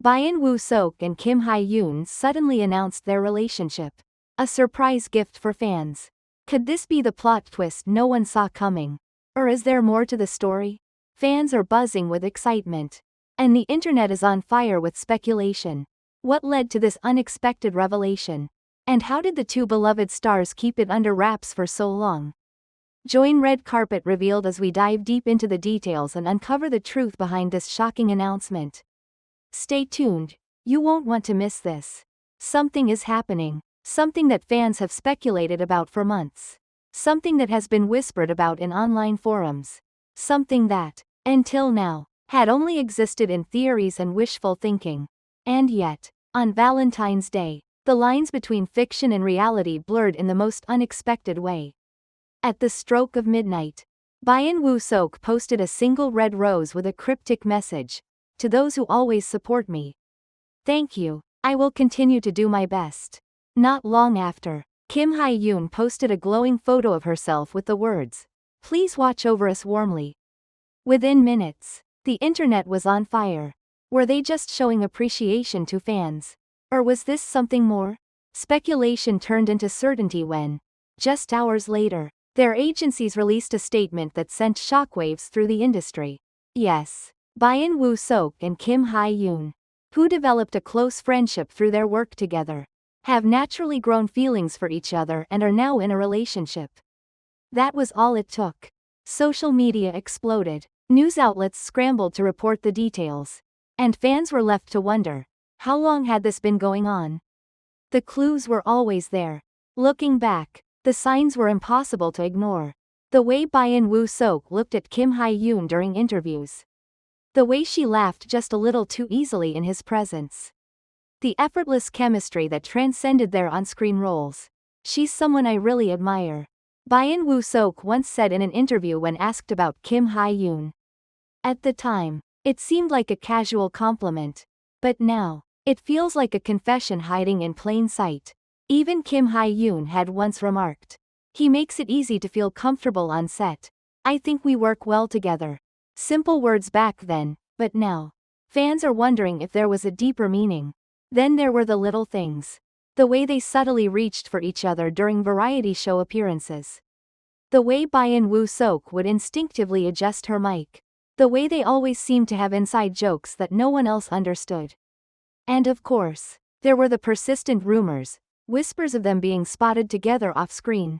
Byun Woo-seok and Kim Hye-yoon suddenly announced their relationship. A surprise gift for fans. Could this be the plot twist no one saw coming? Or is there more to the story? Fans are buzzing with excitement. And the internet is on fire with speculation. What led to this unexpected revelation? And how did the two beloved stars keep it under wraps for so long? Join Red Carpet Revealed as we dive deep into the details and uncover the truth behind this shocking announcement. Stay tuned, you won't want to miss this. Something is happening. Something that fans have speculated about for months. Something that has been whispered about in online forums. Something that, until now, had only existed in theories and wishful thinking. And yet, on Valentine's Day, the lines between fiction and reality blurred in the most unexpected way. At the stroke of midnight, Byun Woo-seok posted a single red rose with a cryptic message. To those who always support me. Thank you, I will continue to do my best. Not long after, Kim Hye-yoon posted a glowing photo of herself with the words, "Please watch over us warmly." Within minutes, the internet was on fire. Were they just showing appreciation to fans? Or was this something more? Speculation turned into certainty when, just hours later, their agencies released a statement that sent shockwaves through the industry. Yes, Byun Woo-seok and Kim Hye-yoon, who developed a close friendship through their work together, have naturally grown feelings for each other and are now in a relationship. That was all it took. Social media exploded, news outlets scrambled to report the details, and fans were left to wonder, how long had this been going on? The clues were always there. Looking back, the signs were impossible to ignore. The way Byun Woo-seok looked at Kim Hye-yoon during interviews. The way she laughed just a little too easily in his presence. The effortless chemistry that transcended their on-screen roles. She's someone I really admire. Byun Woo-seok once said in an interview when asked about Kim Hye-yoon. At the time, it seemed like a casual compliment. But now, it feels like a confession hiding in plain sight. Even Kim Hye-yoon had once remarked, "He makes it easy to feel comfortable on set. I think we work well together." Simple words back then, but now, fans are wondering if there was a deeper meaning. Then there were the little things. The way they subtly reached for each other during variety show appearances. The way Byun Woo-seok would instinctively adjust her mic. The way they always seemed to have inside jokes that no one else understood. And of course, there were the persistent rumors, whispers of them being spotted together off-screen.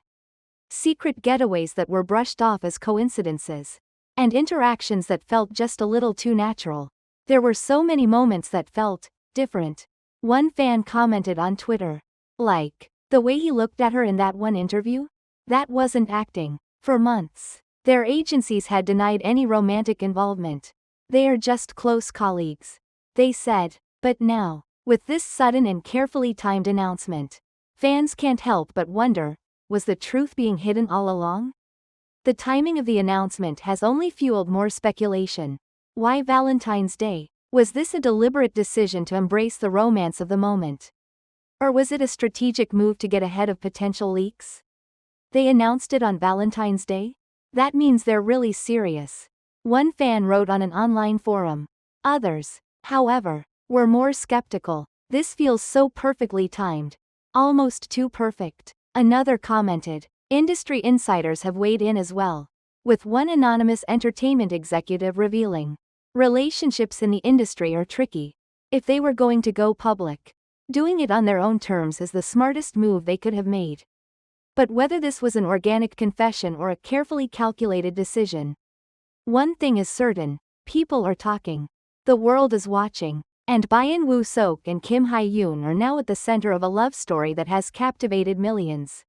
Secret getaways that were brushed off as coincidences. And interactions that felt just a little too natural. There were so many moments that felt different. One fan commented on Twitter, like, the way he looked at her in that one interview? That wasn't acting. For months, their agencies had denied any romantic involvement. They are just close colleagues, they said. But now, with this sudden and carefully timed announcement, fans can't help but wonder, was the truth being hidden all along? The timing of the announcement has only fueled more speculation. Why Valentine's Day? Was this a deliberate decision to embrace the romance of the moment? Or was it a strategic move to get ahead of potential leaks? They announced it on Valentine's Day? That means they're really serious. One fan wrote on an online forum. Others, however, were more skeptical. This feels so perfectly timed. Almost too perfect. Another commented. Industry insiders have weighed in as well, with one anonymous entertainment executive revealing, relationships in the industry are tricky. If they were going to go public, doing it on their own terms is the smartest move they could have made. But whether this was an organic confession or a carefully calculated decision, one thing is certain, people are talking. The world is watching. And Byun Woo-seok and Kim Hye-yoon are now at the center of a love story that has captivated millions.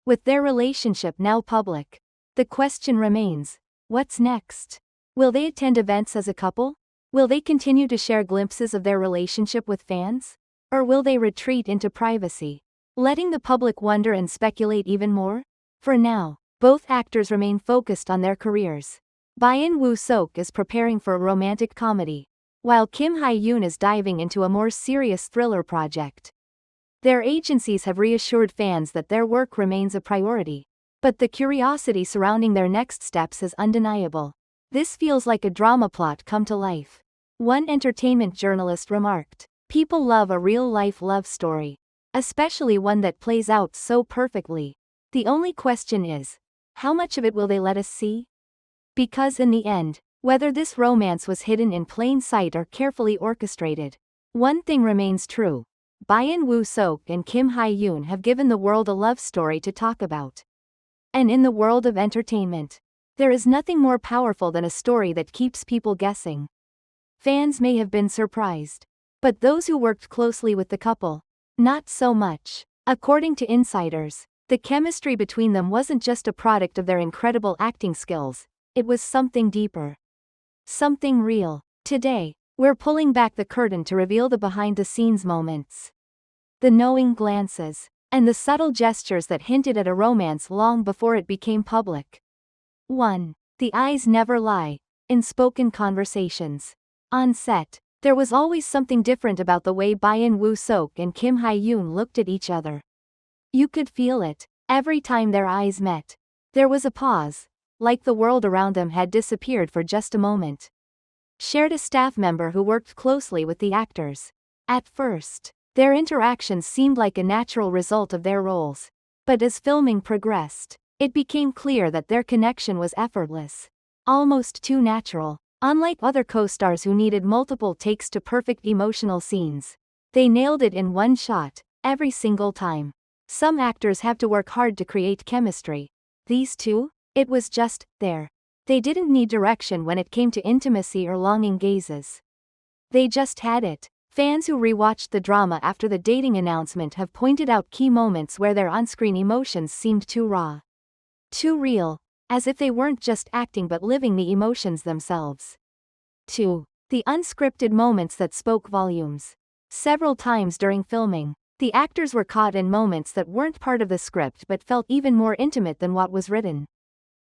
With their relationship now public, the question remains, what's next? Will they attend events as a couple? Will they continue to share glimpses of their relationship with fans? Or will they retreat into privacy, letting the public wonder and speculate even more? For now, both actors remain focused on their careers. Byun Woo-seok is preparing for a romantic comedy, while Kim Hye-yoon is diving into a more serious thriller project. Their agencies have reassured fans that their work remains a priority, but the curiosity surrounding their next steps is undeniable. This feels like a drama plot come to life. One entertainment journalist remarked, "People love a real-life love story. Especially one that plays out so perfectly. The only question is, how much of it will they let us see?" Because in the end, whether this romance was hidden in plain sight or carefully orchestrated, one thing remains true. Byun Woo-seok and Kim Hye-yoon have given the world a love story to talk about. And in the world of entertainment, there is nothing more powerful than a story that keeps people guessing. Fans may have been surprised, but those who worked closely with the couple, not so much. According to insiders, the chemistry between them wasn't just a product of their incredible acting skills, it was something deeper. Something real. Today, we're pulling back the curtain to reveal the behind-the-scenes moments. The knowing glances, and the subtle gestures that hinted at a romance long before it became public. 1. The eyes never lie. In spoken conversations. On set, there was always something different about the way Byun Woo-seok and Kim Hye-yoon looked at each other. You could feel it, every time their eyes met. There was a pause, like the world around them had disappeared for just a moment. Shared a staff member who worked closely with the actors. At first, their interactions seemed like a natural result of their roles. But as filming progressed, it became clear that their connection was effortless. Almost too natural. Unlike other co-stars who needed multiple takes to perfect emotional scenes, they nailed it in one shot, every single time. Some actors have to work hard to create chemistry. These two? It was just there. They didn't need direction when it came to intimacy or longing gazes. They just had it. Fans who rewatched the drama after the dating announcement have pointed out key moments where their on-screen emotions seemed too raw. Too real. As if they weren't just acting but living the emotions themselves. 2. The unscripted moments that spoke volumes. Several times during filming, the actors were caught in moments that weren't part of the script but felt even more intimate than what was written.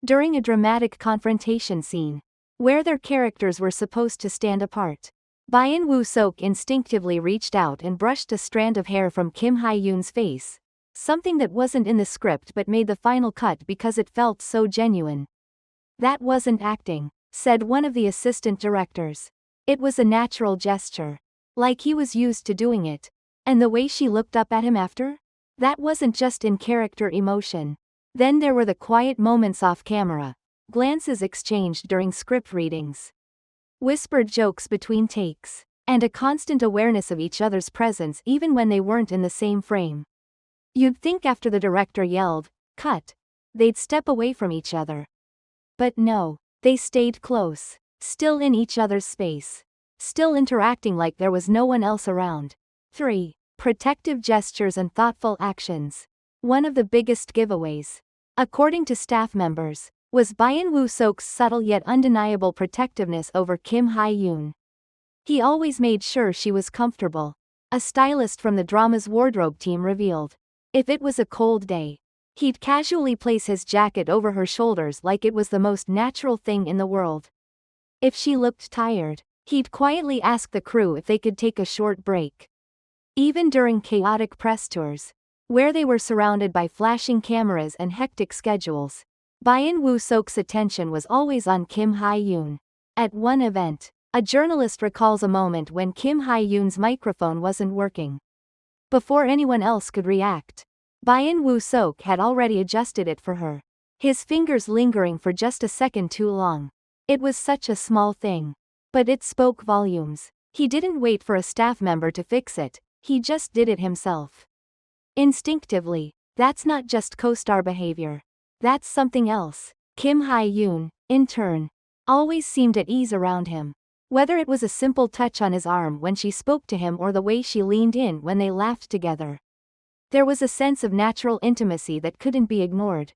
During a dramatic confrontation scene, where their characters were supposed to stand apart, Byun Woo-seok instinctively reached out and brushed a strand of hair from Kim Hye-yoon's face. Something that wasn't in the script but made the final cut because it felt so genuine. "That wasn't acting," said one of the assistant directors. "It was a natural gesture. Like he was used to doing it. And the way she looked up at him after? That wasn't just in-character emotion." Then there were the quiet moments off camera. Glances exchanged during script readings. Whispered jokes between takes. And a constant awareness of each other's presence even when they weren't in the same frame. You'd think after the director yelled, "Cut," they'd step away from each other. But no, they stayed close, still in each other's space, still interacting like there was no one else around. 3. Protective gestures and thoughtful actions. One of the biggest giveaways, according to staff members, was Byun Woo-seok's subtle yet undeniable protectiveness over Kim Hye-yoon. He always made sure she was comfortable. A stylist from the drama's wardrobe team revealed, if it was a cold day, he'd casually place his jacket over her shoulders like it was the most natural thing in the world. If she looked tired, he'd quietly ask the crew if they could take a short break. Even during chaotic press tours, where they were surrounded by flashing cameras and hectic schedules, Byun Woo-seok's attention was always on Kim Hye-yoon. At one event, a journalist recalls a moment when Kim Hye-yoon's microphone wasn't working. Before anyone else could react, Byun Woo-seok had already adjusted it for her, his fingers lingering for just a second too long. It was such a small thing, but it spoke volumes. He didn't wait for a staff member to fix it, he just did it himself. Instinctively, that's not just co-star behavior. That's something else. Kim Hye-yoon, in turn, always seemed at ease around him. Whether it was a simple touch on his arm when she spoke to him or the way she leaned in when they laughed together. There was a sense of natural intimacy that couldn't be ignored.